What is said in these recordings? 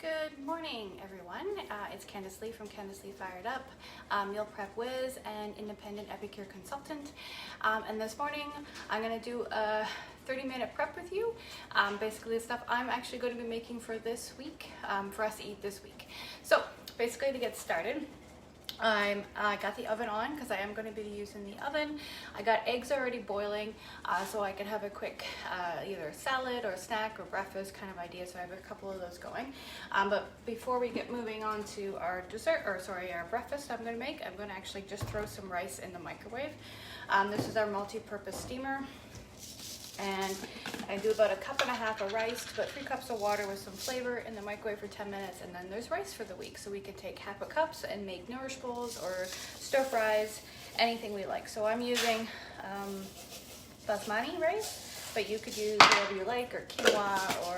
Good morning, everyone. It's Candice Lee from Candice Lee Fired Up, meal prep whiz and independent epicure consultant. And this morning, I'm going to do a 30-minute prep with you. Basically, the stuff I'm actually going to be making for this week, for us to eat this week. So, basically, to get started, I got the oven on because I am going to be using the oven. I got eggs already boiling so I can have a quick either salad or snack or breakfast kind of idea. So I have a couple of those going. But before we get moving on to our dessert, or sorry, our breakfast I'm going to make, I'm going to actually just throw some rice in the microwave. This is our multi-purpose steamer. And I do about 1.5 cups of rice, about 3 cups of water with some flavor in the microwave for 10 minutes, and then there's rice for the week. So we can take half a cups and make nourish bowls or stir fries, anything we like. So I'm using basmati rice, but you could use whatever you like, or quinoa, or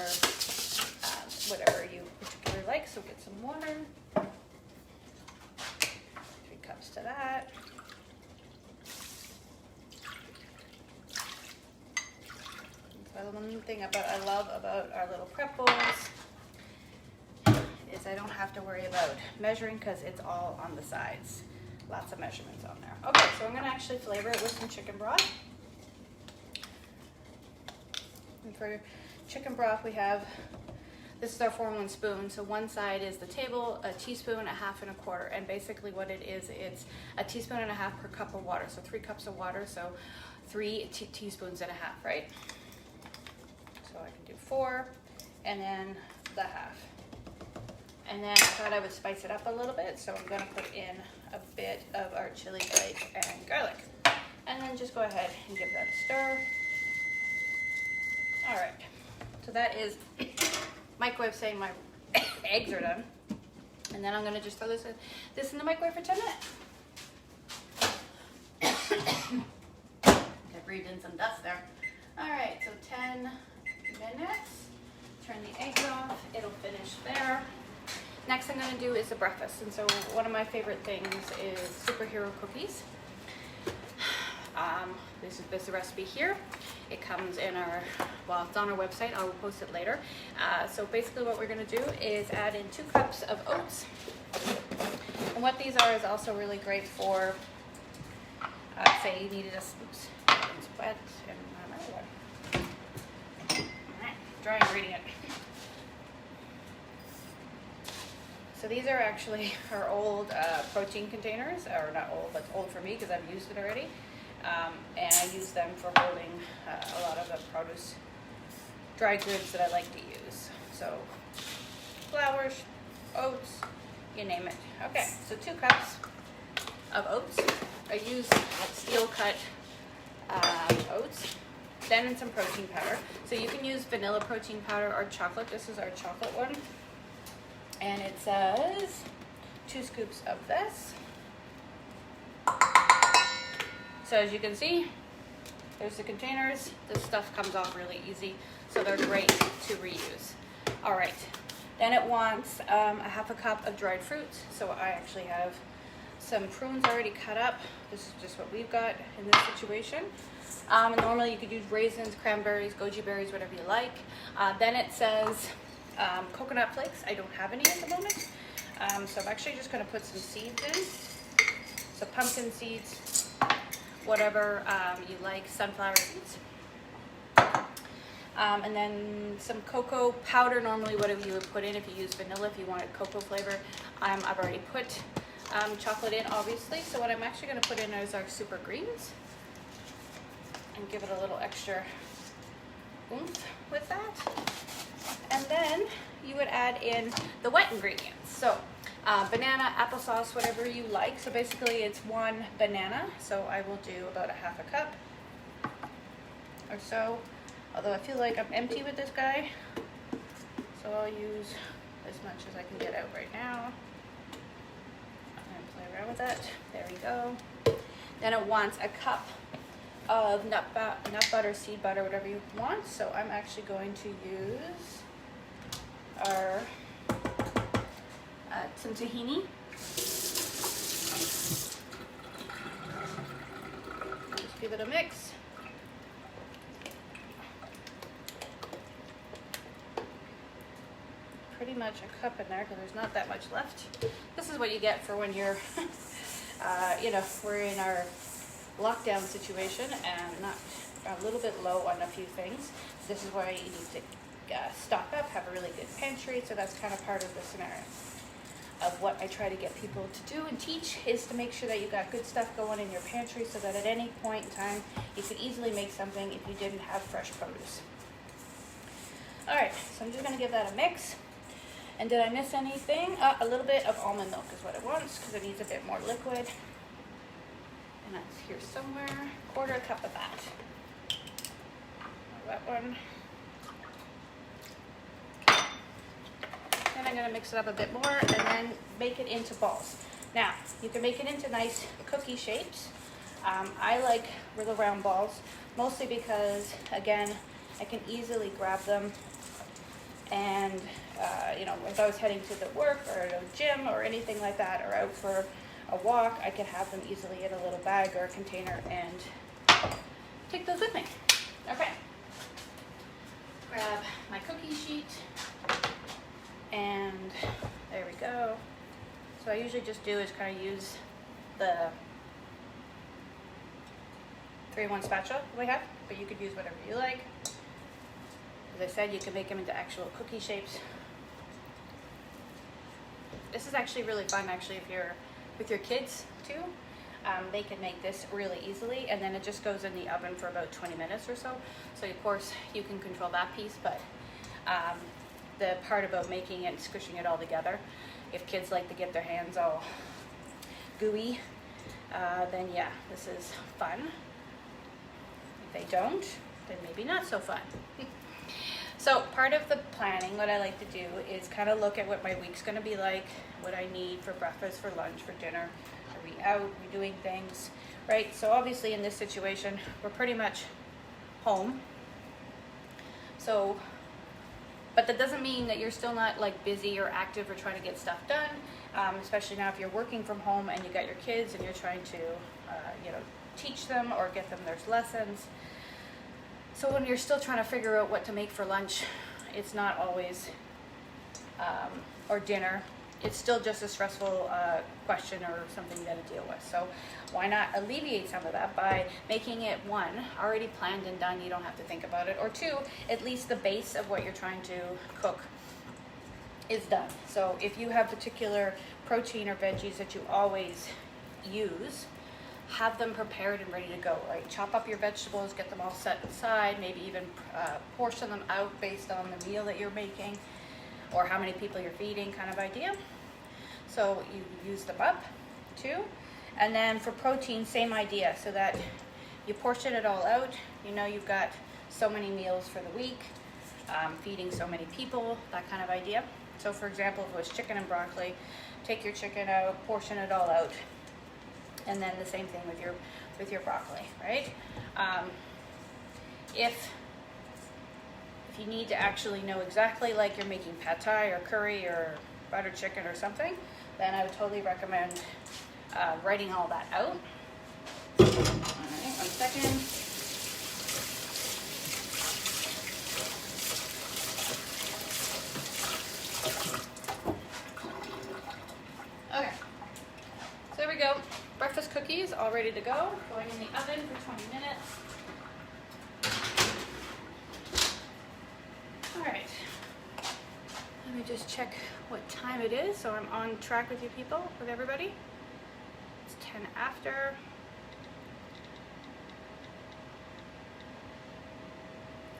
whatever you particularly like. So get some water, 3 cups to that. The one thing I love about our little prep bowls is I don't have to worry about measuring because it's all on the sides. Lots of measurements on there. Okay, so I'm going to actually flavor it with some chicken broth. And for chicken broth, we have, this is our 4-in-1 spoon. So one side is the table, a teaspoon, 1/2 and 1/4. And basically what it is, it's 1.5 teaspoons per cup of water. So 3 cups of water, so 3 teaspoons and 1/2, right? So I can do 4 and then the 1/2. And then I thought I would spice it up a little bit, so I'm going to put in a bit of our chili flake and garlic. And then just go ahead and give that a stir. All right, so that is microwave saying my eggs are done. And then I'm going to just throw this in the microwave for 10 minutes. I breathed in some dust there. All right, so 10 minutes. Turn the eggs off. It'll finish there. Next I'm going to do is the breakfast. And so one of my favorite things is superhero cookies. This is the recipe here. It comes in our, well, it's on our website. I'll post it later. So basically what we're going to do is add in 2 cups of oats. And what these are is also really great for, say you needed a sweat and dry ingredient. So these are actually our old protein containers, or not old, but old for me because I've used it already. And I use them for holding a lot of the produce, dry goods that I like to use. So flour, oats, you name it. Okay, so 2 cups of oats. I use steel cut oats. Then in some protein powder. So you can use vanilla protein powder or chocolate. This is our chocolate one. And it says 2 scoops of this. So as you can see, there's the containers. This stuff comes off really easy. So they're great to reuse. All right. Then it wants 1/2 cup of dried fruits. So I actually have some prunes already cut up. This is just what we've got in this situation. And normally you could use raisins, cranberries, goji berries, whatever you like. Then it says coconut flakes. I don't have any at the moment. So I'm actually just going to put some seeds in. So pumpkin seeds, whatever you like, sunflower seeds. And then some cocoa powder, normally whatever you would put in if you use vanilla, if you wanted cocoa flavor. I've already put chocolate in, obviously. So what I'm actually going to put in is our super greens. And give it a little extra oomph with that. And then you would add in the wet ingredients. So banana, applesauce, whatever you like. So basically it's 1 banana. So I will do about 1/2 cup or so. Although I feel like I'm empty with this guy. So I'll use as much as I can get out right now. And play around with that. There we go. Then it wants 1 cup of nut butter, seed butter, whatever you want. So I'm actually going to use our some tahini. Just give it a mix. pretty much a cup in there because there's not that much left. This is what you get for when you're, you know, we're in our lockdown situation and not a little bit low on a few things. This is why you need to stock up, have a really good pantry. So that's kind of part of the scenario of what I try to get people to do and teach, is to make sure that you got good stuff going in your pantry so that at any point in time you could easily make something if you didn't have fresh produce. All right, so I'm just gonna give that a mix. And did I miss anything? A little bit of almond milk is what it wants because it needs a bit more liquid. And that's here somewhere. 1/4 cup of that. That one. Then I'm going to mix it up a bit more and then make it into balls. Now, you can make it into nice cookie shapes. I like little round balls, mostly because, again, I can easily grab them. And, you know, if I was heading to the work or a gym or anything like that, or out for a walk, I could have them easily in a little bag or a container and take those with me. Okay. Grab my cookie sheet. And there we go. So I usually just do is kind of use the 3-in-1 spatula we have, but you could use whatever you like. As I said, you can make them into actual cookie shapes. This is actually really fun, actually, if you're with your kids too. They can make this really easily, and then it just goes in the oven for about 20 minutes or so. So of course you can control that piece, but the part about making it and squishing it all together, if kids like to get their hands all gooey, then yeah, this is fun. If they don't, then maybe not so fun. So part of the planning, what I like to do is kind of look at what my week's going to be like, what I need for breakfast, for lunch, for dinner. Are we out? Are we doing things? Right? So obviously in this situation, we're pretty much home. So, but that doesn't mean that you're still not like busy or active or trying to get stuff done, especially now if you're working from home and you got your kids and you're trying to, you know, teach them or get them their lessons. So when you're still trying to figure out what to make for lunch, it's not always, or dinner, it's still just a stressful question or something you got to deal with. So why not alleviate some of that by making it, 1, already planned and done, you don't have to think about it, or 2, at least the base of what you're trying to cook is done. So if you have particular protein or veggies that you always use, have them prepared and ready to go, right? Chop up your vegetables, get them all set aside, maybe even portion them out based on the meal that you're making or how many people you're feeding, kind of idea. So you use them up too. And then for protein, same idea, so that you portion it all out. You know you've got so many meals for the week, feeding so many people, that kind of idea. So for example, if it was chicken and broccoli, take your chicken out, portion it all out. And then the same thing with your broccoli, right? If you need to actually know exactly, like you're making pad thai or curry or butter chicken or something, then I would totally recommend writing all that out. All right, 1 second. Okay, so there we go. Breakfast cookies all ready to go, going in the oven for 20 minutes. All right, let me just check what time it is so I'm on track with you people, with everybody. It's 10 after.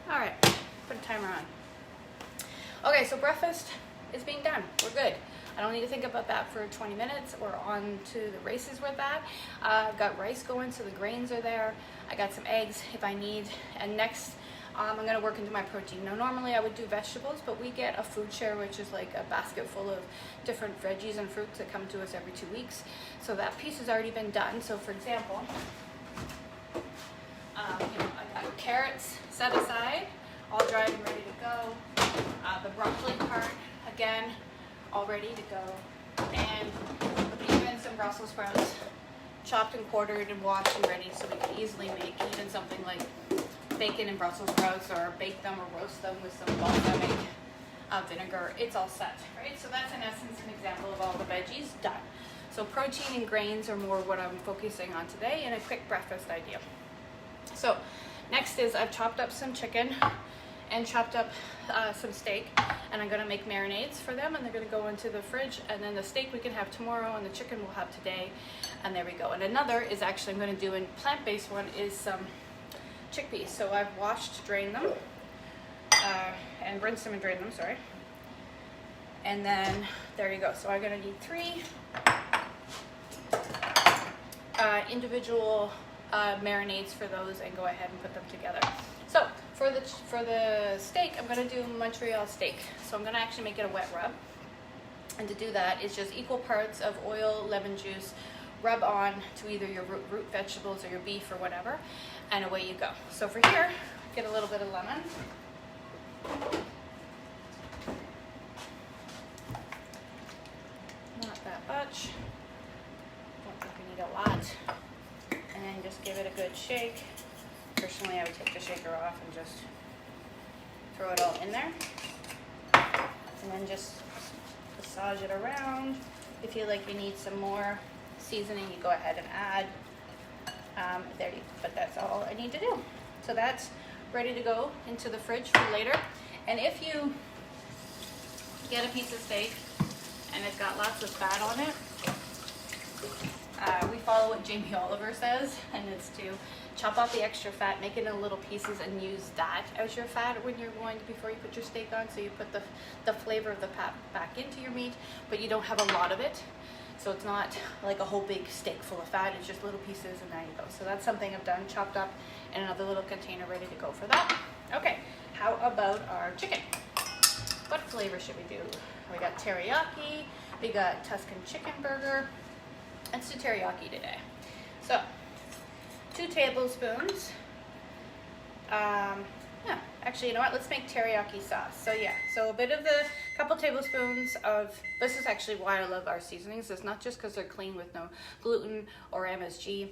All right, put a timer on. Okay, so breakfast is being done. We're good. I don't need to think about that for 20 minutes. We're on to the races with that. I've got rice going, so the grains are there. I got some eggs if I need. And next, I'm gonna work into my protein. Now, normally I would do vegetables, but we get a food share, which is like a basket full of different veggies and fruits that come to us every 2 weeks. So that piece has already been done. So for example, you know, I got carrots set aside, all dried and ready to go. The broccoli part, again, all ready to go, and even some Brussels sprouts chopped and quartered and washed and ready, so we can easily make even something like bacon and Brussels sprouts, or bake them or roast them with some balsamic vinegar, it's all set, right? So that's in essence an example of all the veggies done. So protein and grains are more what I'm focusing on today, and a quick breakfast idea. So next is I've chopped up some chicken and chopped up some steak, and I'm gonna make marinades for them, and they're gonna go into the fridge, and then the steak we can have tomorrow and the chicken we'll have today, and there we go. And another is actually I'm gonna do a plant-based one is some chickpeas. So I've washed, drained them, and rinsed them and drained them, sorry. And then there you go. So I'm gonna need 3 individual marinades for those, and go ahead and put them together. So for the steak, I'm gonna do Montreal steak. So I'm gonna actually make it a wet rub. And to do that, it's just equal parts of oil, lemon juice, rub on to either your root vegetables or your beef or whatever, and away you go. So for here, get a little bit of lemon. Not that much. Don't think we need a lot. And then just give it a good shake. Personally, I would take the shaker off and just throw it all in there. And then just massage it around. If you feel like you need some more seasoning, you go ahead and add. But that's all I need to do. So that's ready to go into the fridge for later. And if you get a piece of steak and it's got lots of fat on it, we follow what Jamie Oliver says, and it's to chop out the extra fat, make it into little pieces, and use that as your fat when you're before you put your steak on. So you put the flavor of the fat back into your meat, but you don't have a lot of it. So it's not like a whole big steak full of fat, it's just little pieces, and there you go. So that's something I've done, chopped up in another little container ready to go for that. Okay, how about our chicken? What flavor should we do? We got teriyaki, we got Tuscan chicken burger. Let's do teriyaki today. So 2 tablespoons. Yeah, actually, you know what? Let's make teriyaki sauce. So yeah, so a bit of the couple tablespoons of, this is actually why I love our seasonings. It's not just because they're clean with no gluten or MSG,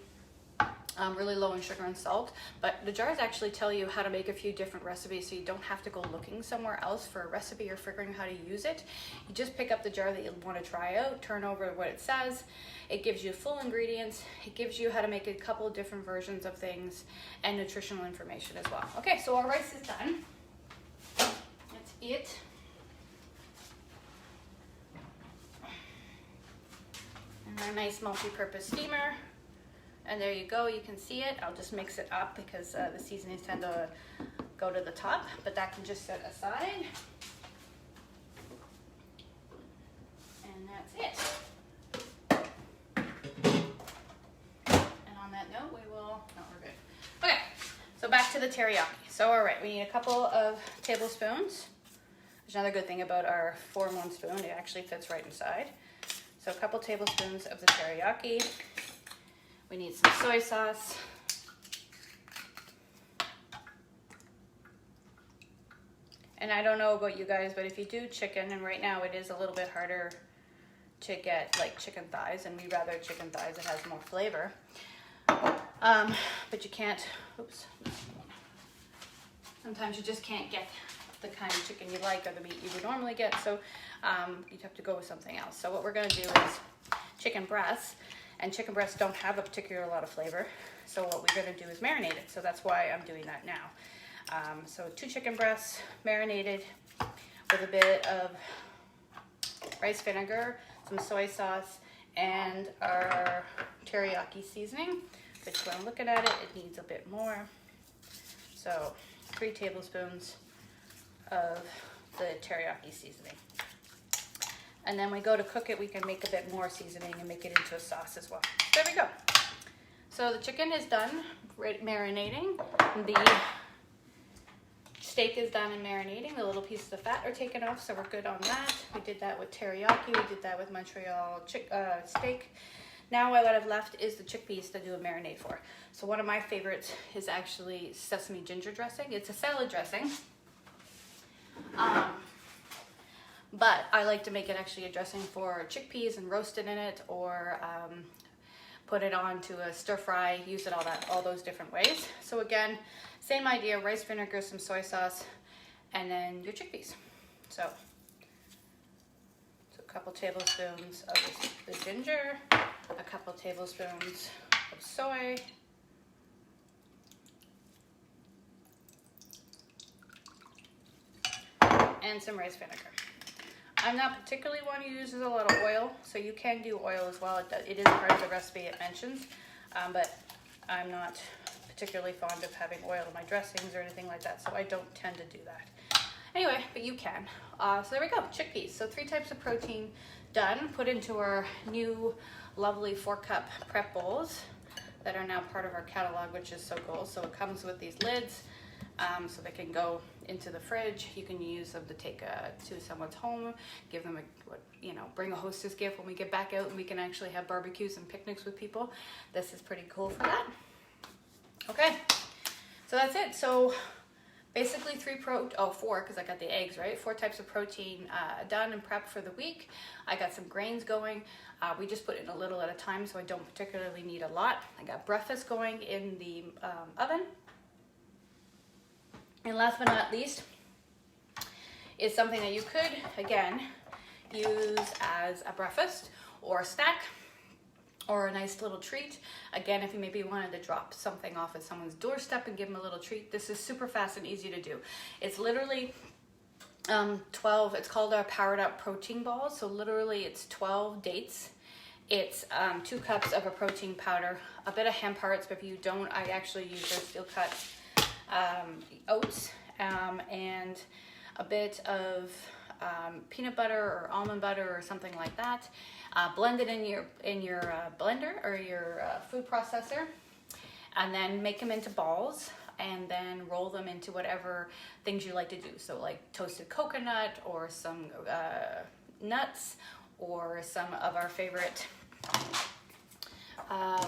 really low in sugar and salt, but the jars actually tell you how to make a few different recipes, so you don't have to go looking somewhere else for a recipe or figuring how to use it. You just pick up the jar that you want to try out, turn over what it says. It gives you full ingredients. It gives you how to make a couple different versions of things and nutritional information as well. Okay, so our rice is done. Let's eat. And our nice multi-purpose steamer. And there you go, you can see it. I'll just mix it up because the seasonings tend to go to the top, but that can just set aside. And that's it. And on that note, no, we're good. Okay, so back to the teriyaki. So all right, we need a couple of tablespoons. There's another good thing about our 4-in-1 spoon, it actually fits right inside. So a couple tablespoons of the teriyaki. We need some soy sauce. And I don't know about you guys, but if you do chicken, and right now it is a little bit harder to get like chicken thighs, and we rather chicken thighs that has more flavor. But you can't, oops. Sometimes you just can't get the kind of chicken you like or the meat you would normally get, so you'd have to go with something else. So what we're gonna do is chicken breasts. And chicken breasts don't have a particular lot of flavor. So what we're gonna do is marinate it. So that's why I'm doing that now. So 2 chicken breasts marinated with a bit of rice vinegar, some soy sauce, and our teriyaki seasoning, which when I'm looking at it, it needs a bit more. So 3 tablespoons of the teriyaki seasoning. And then when we go to cook it, we can make a bit more seasoning and make it into a sauce as well. There we go. So the chicken is done marinating. The steak is done and marinating. The little pieces of fat are taken off, so we're good on that. We did that with teriyaki. We did that with Montreal steak. Now what I've left is the chickpeas to do a marinade for. So one of my favorites is actually sesame ginger dressing. It's a salad dressing. But I like to make it actually a dressing for chickpeas and roast it in it, or put it onto a stir fry, use it all those different ways. So again, same idea, rice vinegar, some soy sauce, and then your chickpeas. So couple tablespoons of the ginger, a couple tablespoons of soy, and some rice vinegar. I'm not particularly one who uses a lot of oil, so you can do oil as well. It is part of the recipe it mentions, but I'm not particularly fond of having oil in my dressings or anything like that, so I don't tend to do that. Anyway, but you can. So there we go, chickpeas. So 3 types of protein done, put into our new lovely 4-cup prep bowls that are now part of our catalog, which is so cool. So it comes with these lids, so they can go into the fridge. You can use them to take to someone's home, give them bring a hostess gift when we get back out and we can actually have barbecues and picnics with people. This is pretty cool for that. Okay, so that's it. So basically 4, because I got the eggs, right? 4 types of protein done and prepped for the week. I got some grains going. We just put in a little at a time, so I don't particularly need a lot. I got breakfast going in the oven. And last but not least is something that you could, again, use as a breakfast or a snack or a nice little treat. Again, if you maybe wanted to drop something off at someone's doorstep and give them a little treat, this is super fast and easy to do. It's literally 12, it's called our Powered Up Protein Balls. So literally it's 12 dates. It's 2 cups of a protein powder, a bit of hemp hearts, but if you don't, I actually use those steel cut oats, and a bit of peanut butter or almond butter or something like that. Blend it in your blender or your food processor, and then make them into balls, and then roll them into whatever things you like to do. So like toasted coconut or some nuts or some of our favorite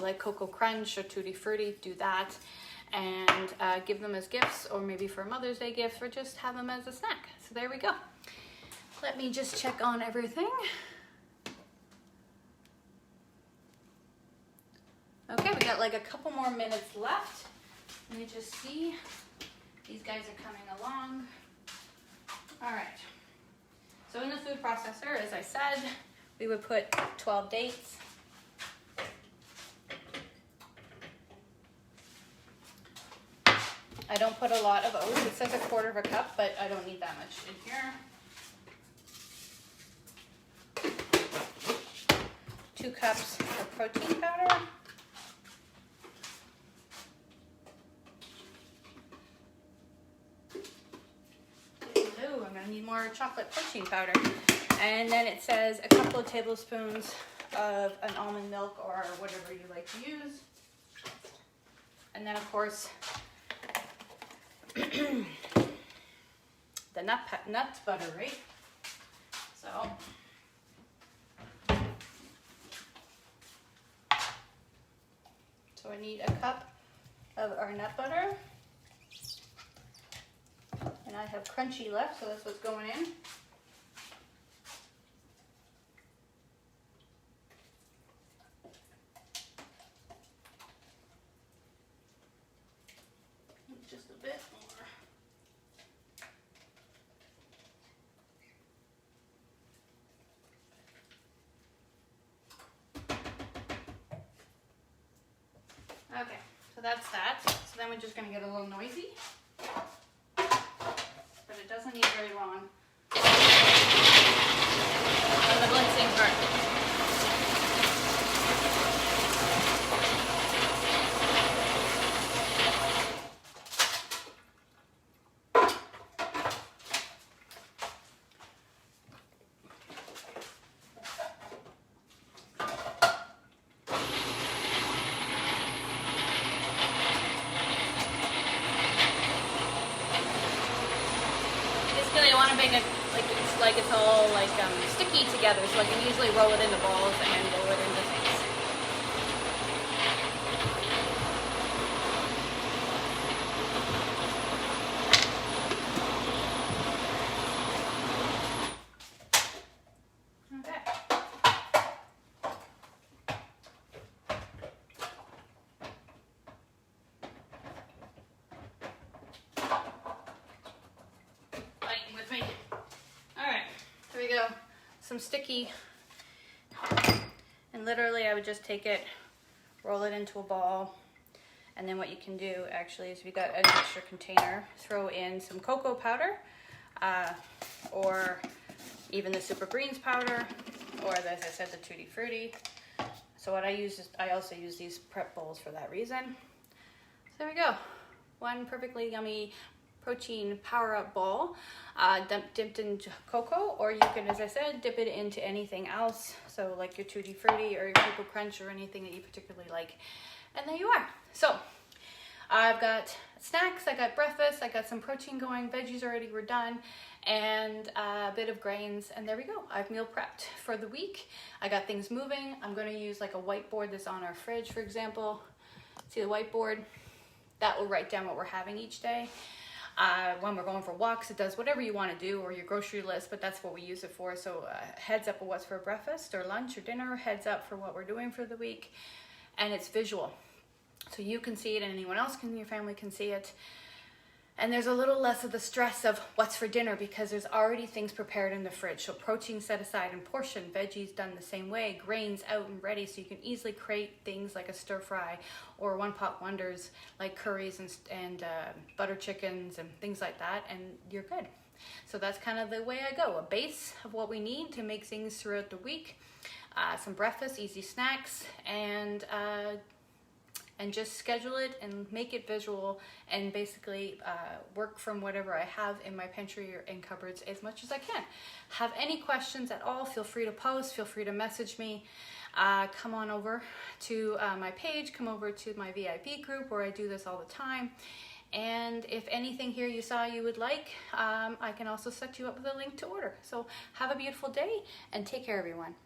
like Cocoa Crunch or Tutti Frutti. Do that and give them as gifts, or maybe for a Mother's Day gift, or just have them as a snack. So there we go. Let me just check on everything. Okay, we got like a couple more minutes left. Let me just see. These guys are coming along. All right. So in the food processor, as I said, we would put 12 dates. I don't put a lot of oats. It says 1/4 cup, but I don't need that much in here. 2 cups of protein powder. Ooh, I'm gonna need more chocolate protein powder. And then it says a couple of tablespoons of an almond milk or whatever you like to use. And then of course, the nut butter, right? So I need a cup of our nut butter, and I have crunchy left, so that's what's going in. Just a bit more. Okay, so that's that. So then we're just going to get a little noisy, but it doesn't need very long. On the blitzing part. I want to make it like it's all like sticky together, so I can easily roll it into balls and roll it into things. Okay. With me. All right, here we go. Some sticky And literally I would just take it, roll it into a ball, and then what you can do actually is if you got an extra container, throw in some cocoa powder, or even the Super Greens powder, or as I said, the Tutti Frutti. So what I use is, I also use these prep bowls for that reason. So there we go. One perfectly yummy protein power-up bowl, dipped in cocoa, or you can, as I said, dip it into anything else. So like your Tutti Frutti or your Cocoa Crunch or anything that you particularly like. And there you are. So I've got snacks, I got breakfast, I got some protein going, veggies already were done, and a bit of grains, and there we go. I've meal prepped for the week. I got things moving. I'm going to use like a whiteboard that's on our fridge, for example. See the whiteboard? That will write down what we're having each day. When we're going for walks, it does whatever you want to do, or your grocery list, but that's what we use it for. So heads up of what's for breakfast or lunch or dinner, heads up for what we're doing for the week, and it's visual. So you can see it and anyone else in your family can see it. And there's a little less of the stress of what's for dinner because there's already things prepared in the fridge. So protein set aside and portioned, veggies done the same way, grains out and ready, so you can easily create things like a stir fry or one pot wonders like curries and butter chickens and things like that, and you're good. So that's kind of the way I go, a base of what we need to make things throughout the week, some breakfast, easy snacks, and just schedule it and make it visual, and basically work from whatever I have in my pantry or in cupboards as much as I can. Have any questions at all, feel free to post, feel free to message me. Come on over to my page, come over to my VIP group where I do this all the time. And if anything here you saw you would like, I can also set you up with a link to order. So have a beautiful day and take care, everyone.